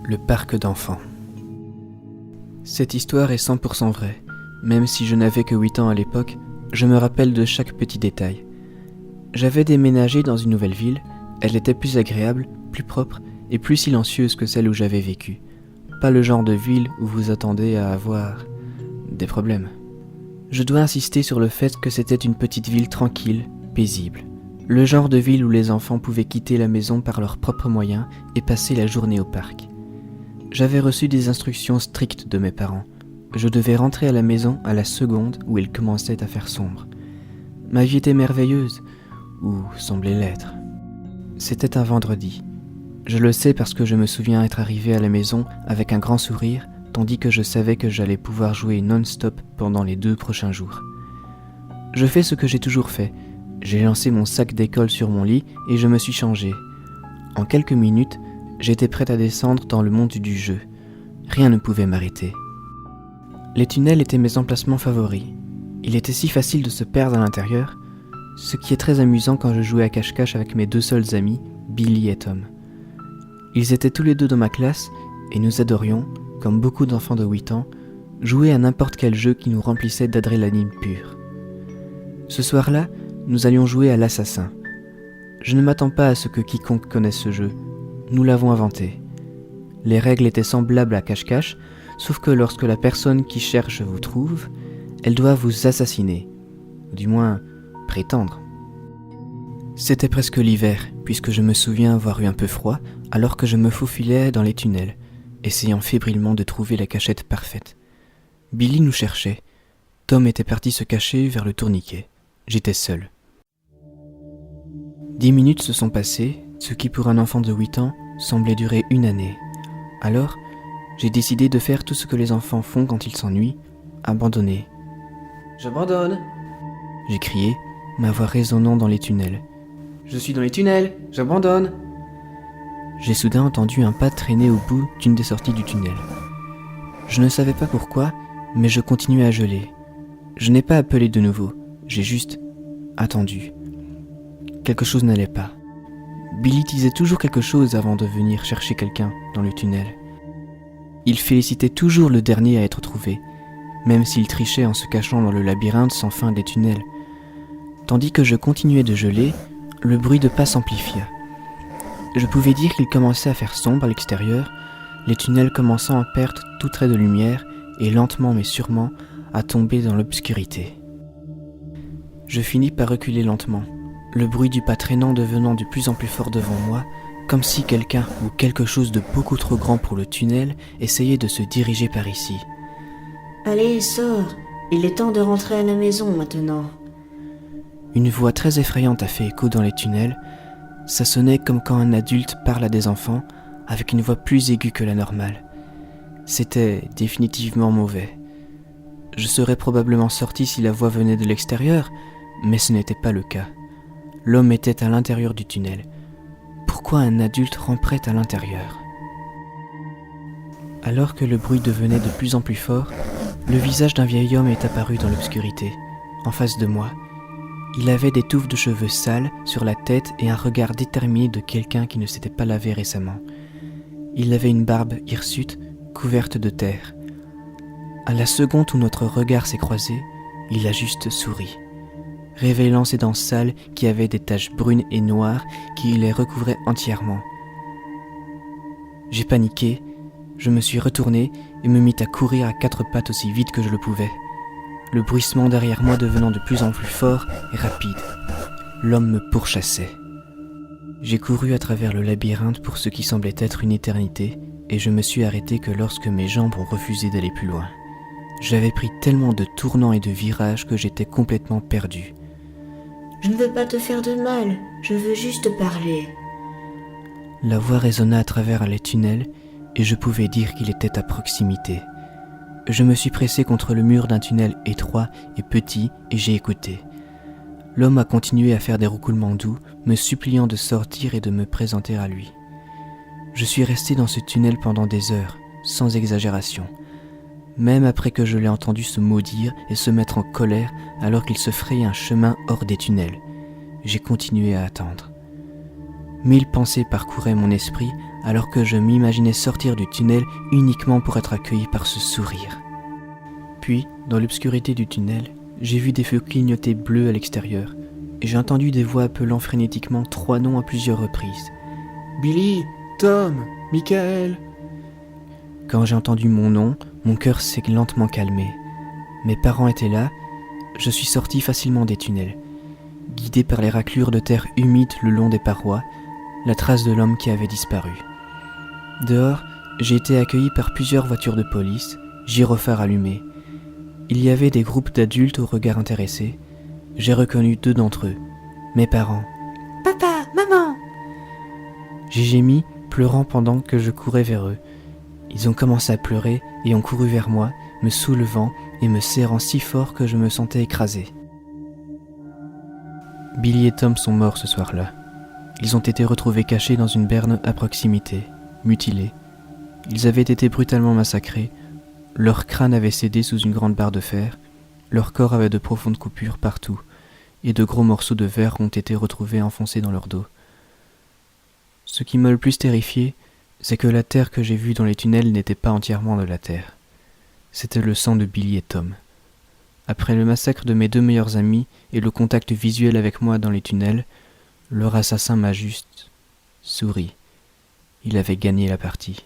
Le parc d'enfants. Cette histoire est 100% vraie. Même si je n'avais que 8 ans à l'époque, je me rappelle de chaque petit détail. J'avais déménagé dans une nouvelle ville, elle était plus agréable, plus propre et plus silencieuse que celle où j'avais vécu. Pas le genre de ville où vous attendez à avoir des problèmes. Je dois insister sur le fait que c'était une petite ville tranquille, paisible. Le genre de ville où les enfants pouvaient quitter la maison par leurs propres moyens et passer la journée au parc. J'avais reçu des instructions strictes de mes parents. Je devais rentrer à la maison à la seconde où il commençait à faire sombre. Ma vie était merveilleuse, ou semblait l'être. C'était un vendredi. Je le sais parce que je me souviens être arrivé à la maison avec un grand sourire, tandis que je savais que j'allais pouvoir jouer non-stop pendant les 2 prochains jours. Je fais ce que j'ai toujours fait. J'ai lancé mon sac d'école sur mon lit et je me suis changé. En quelques minutes, j'étais prêt à descendre dans le monde du jeu. Rien ne pouvait m'arrêter. Les tunnels étaient mes emplacements favoris. Il était si facile de se perdre à l'intérieur, ce qui est très amusant quand je jouais à cache-cache avec mes 2 seuls amis, Billy et Tom. Ils étaient tous les 2 dans ma classe et nous adorions, comme beaucoup d'enfants de 8 ans, jouer à n'importe quel jeu qui nous remplissait d'adrénaline pure. Ce soir-là, nous allions jouer à l'assassin. Je ne m'attends pas à ce que quiconque connaisse ce jeu. Nous l'avons inventé. Les règles étaient semblables à cache-cache, sauf que lorsque la personne qui cherche vous trouve, elle doit vous assassiner. Du moins, prétendre. C'était presque l'hiver, puisque je me souviens avoir eu un peu froid, alors que je me faufilais dans les tunnels, essayant fébrilement de trouver la cachette parfaite. Billy nous cherchait. Tom était parti se cacher vers le tourniquet. J'étais seul. 10 minutes se sont passées, ce qui pour un enfant de 8 ans semblait durer 1 année. Alors, j'ai décidé de faire tout ce que les enfants font quand ils s'ennuient, abandonner. « J'abandonne !» j'ai crié, ma voix résonnant dans les tunnels. « Je suis dans les tunnels, j'abandonne !» J'ai soudain entendu un pas traîner au bout d'une des sorties du tunnel. Je ne savais pas pourquoi, mais je continuais à geler. Je n'ai pas appelé de nouveau, j'ai juste attendu. Quelque chose n'allait pas. Billy disait toujours quelque chose avant de venir chercher quelqu'un dans le tunnel. Il félicitait toujours le dernier à être trouvé, même s'il trichait en se cachant dans le labyrinthe sans fin des tunnels. Tandis que je continuais de geler, le bruit de pas s'amplifia. Je pouvais dire qu'il commençait à faire sombre à l'extérieur, les tunnels commençant à perdre tout trait de lumière et lentement mais sûrement à tomber dans l'obscurité. Je finis par reculer lentement, le bruit du pas traînant devenant de plus en plus fort devant moi, comme si quelqu'un ou quelque chose de beaucoup trop grand pour le tunnel essayait de se diriger par ici. « Allez, sors, il est temps de rentrer à la maison maintenant. » Une voix très effrayante a fait écho dans les tunnels. Ça sonnait comme quand un adulte parle à des enfants, avec une voix plus aiguë que la normale. C'était définitivement mauvais. Je serais probablement sorti si la voix venait de l'extérieur, mais ce n'était pas le cas. L'homme était à l'intérieur du tunnel. Pourquoi un adulte ramperait à l'intérieur ? Alors que le bruit devenait de plus en plus fort, le visage d'un vieil homme est apparu dans l'obscurité, en face de moi. Il avait des touffes de cheveux sales sur la tête et un regard déterminé de quelqu'un qui ne s'était pas lavé récemment. Il avait une barbe hirsute, couverte de terre. À la seconde où notre regard s'est croisé, il a juste souri, révélant ses dents sales qui avaient des taches brunes et noires qui les recouvraient entièrement. J'ai paniqué, je me suis retourné et me mis à courir à 4 pattes aussi vite que je le pouvais. Le bruissement derrière moi devenant de plus en plus fort et rapide. L'homme me pourchassait. J'ai couru à travers le labyrinthe pour ce qui semblait être une éternité et je me suis arrêté que lorsque mes jambes ont refusé d'aller plus loin. J'avais pris tellement de tournants et de virages que j'étais complètement perdu. « Je ne veux pas te faire de mal, je veux juste parler. » La voix résonna à travers les tunnels et je pouvais dire qu'il était à proximité. Je me suis pressé contre le mur d'un tunnel étroit et petit et j'ai écouté. L'homme a continué à faire des roucoulements doux, me suppliant de sortir et de me présenter à lui. Je suis resté dans ce tunnel pendant des heures, sans exagération. Même après que je l'ai entendu se maudire et se mettre en colère alors qu'il se frayait un chemin hors des tunnels, j'ai continué à attendre. 1000 pensées parcouraient mon esprit alors que je m'imaginais sortir du tunnel uniquement pour être accueilli par ce sourire. Puis, dans l'obscurité du tunnel, j'ai vu des feux clignoter bleus à l'extérieur, et j'ai entendu des voix appelant frénétiquement 3 noms à plusieurs reprises. Billy, Tom, Michael. Quand j'ai entendu mon nom, mon cœur s'est lentement calmé. Mes parents étaient là, je suis sorti facilement des tunnels. Guidé par les raclures de terre humides le long des parois, la trace de l'homme qui avait disparu. Dehors, j'ai été accueilli par plusieurs voitures de police, gyrophares allumés. Il y avait des groupes d'adultes au regard intéressé. J'ai reconnu 2 d'entre eux, mes parents. « Papa, maman !» J'ai gémi, pleurant pendant que je courais vers eux. Ils ont commencé à pleurer et ont couru vers moi, me soulevant et me serrant si fort que je me sentais écrasé. Billy et Tom sont morts ce soir-là. Ils ont été retrouvés cachés dans une berne à proximité, mutilés. Ils avaient été brutalement massacrés, leur crâne avait cédé sous une grande barre de fer, leur corps avait de profondes coupures partout, et de gros morceaux de verre ont été retrouvés enfoncés dans leur dos. Ce qui m'a le plus terrifié, c'est que la terre que j'ai vue dans les tunnels n'était pas entièrement de la terre. C'était le sang de Billy et Tom. Après le massacre de mes 2 meilleurs amis et le contact visuel avec moi dans les tunnels, leur assassin m'a juste souri. Il avait gagné la partie.